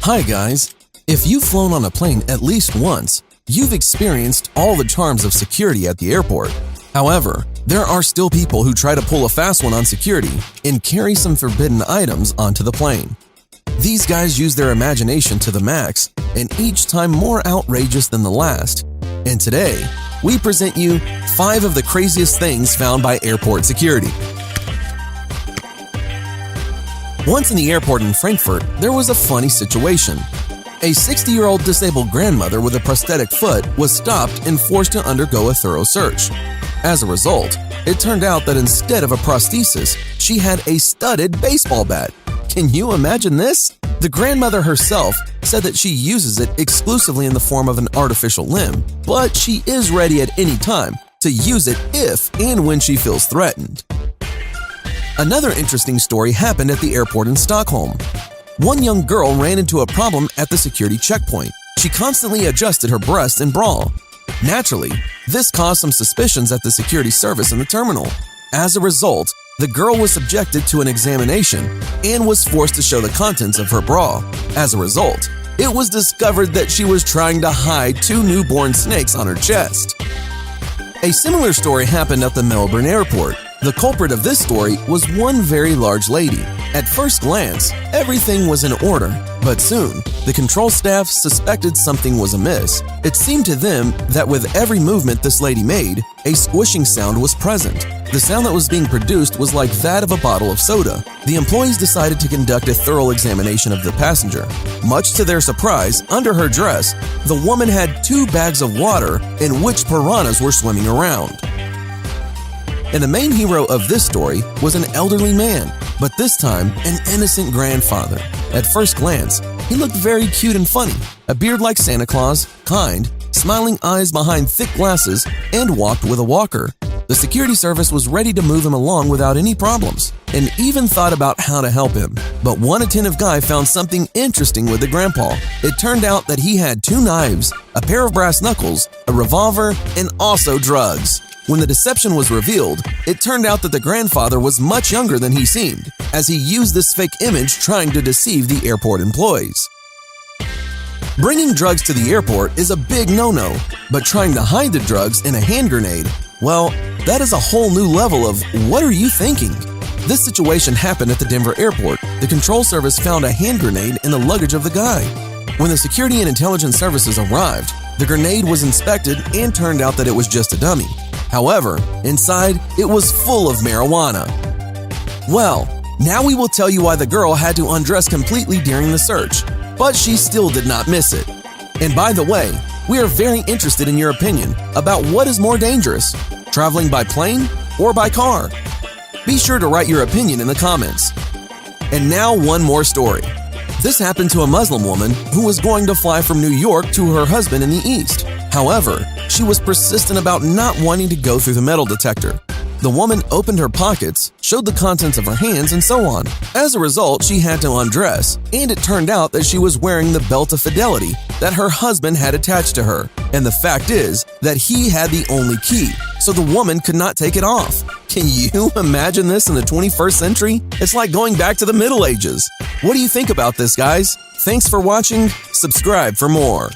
Hi guys! If you've flown on a plane at least once, you've experienced all the charms of security at the airport. However, there are still people who try to pull a fast one on security and carry some forbidden items onto the plane. These guys use their imagination to the max, and each time more outrageous than the last. And today, we present you 5 of the craziest things found by airport security. Once in the airport in Frankfurt, there was a funny situation. A 60-year-old disabled grandmother with a prosthetic foot was stopped and forced to undergo a thorough search. As a result, it turned out that instead of a prosthesis, she had a studded baseball bat. Can you imagine this? The grandmother herself said that she uses it exclusively in the form of an artificial limb, but she is ready at any time to use it if and when she feels threatened. Another interesting story happened at the airport in Stockholm. One young girl ran into a problem at the security checkpoint. She constantly adjusted her breasts and bra. Naturally, this caused some suspicions at the security service in the terminal. As a result, the girl was subjected to an examination and was forced to show the contents of her bra. As a result, it was discovered that she was trying to hide 2 newborn snakes on her chest. A similar story happened at the Melbourne airport. The culprit of this story was one very large lady. At first glance, everything was in order, but soon, the control staff suspected something was amiss. It seemed to them that with every movement this lady made, a squishing sound was present. The sound that was being produced was like that of a bottle of soda. The employees decided to conduct a thorough examination of the passenger. Much to their surprise, under her dress, the woman had 2 bags of water in which piranhas were swimming around. And the main hero of this story was an elderly man, but this time an innocent grandfather. At first glance, he looked very cute and funny, a beard like Santa Claus, kind, smiling eyes behind thick glasses, and walked with a walker. The security service was ready to move him along without any problems, and even thought about how to help him. But one attentive guy found something interesting with the grandpa. It turned out that he had 2 knives, a pair of brass knuckles, a revolver, and also drugs. When the deception was revealed, it turned out that the grandfather was much younger than he seemed, as he used this fake image trying to deceive the airport employees. Bringing drugs to the airport is a big no-no, but trying to hide the drugs in a hand grenade, well, that is a whole new level of what are you thinking? This situation happened at the Denver airport. The control service found a hand grenade in the luggage of the guy. When the security and intelligence services arrived, the grenade was inspected and turned out that it was just a dummy. However, inside, it was full of marijuana. Well, now we will tell you why the girl had to undress completely during the search, but she still did not miss it. And by the way, we are very interested in your opinion about what is more dangerous, traveling by plane or by car. Be sure to write your opinion in the comments. And now one more story. This happened to a Muslim woman who was going to fly from New York to her husband in the East. However, she was persistent about not wanting to go through the metal detector. The woman opened her pockets, showed the contents of her hands, and so on. As a result, she had to undress, and it turned out that she was wearing the belt of fidelity that her husband had attached to her. And the fact is that he had the only key, so the woman could not take it off. Can you imagine this in the 21st century? It's like going back to the Middle Ages. What do you think about this, guys? Thanks for watching. Subscribe for more.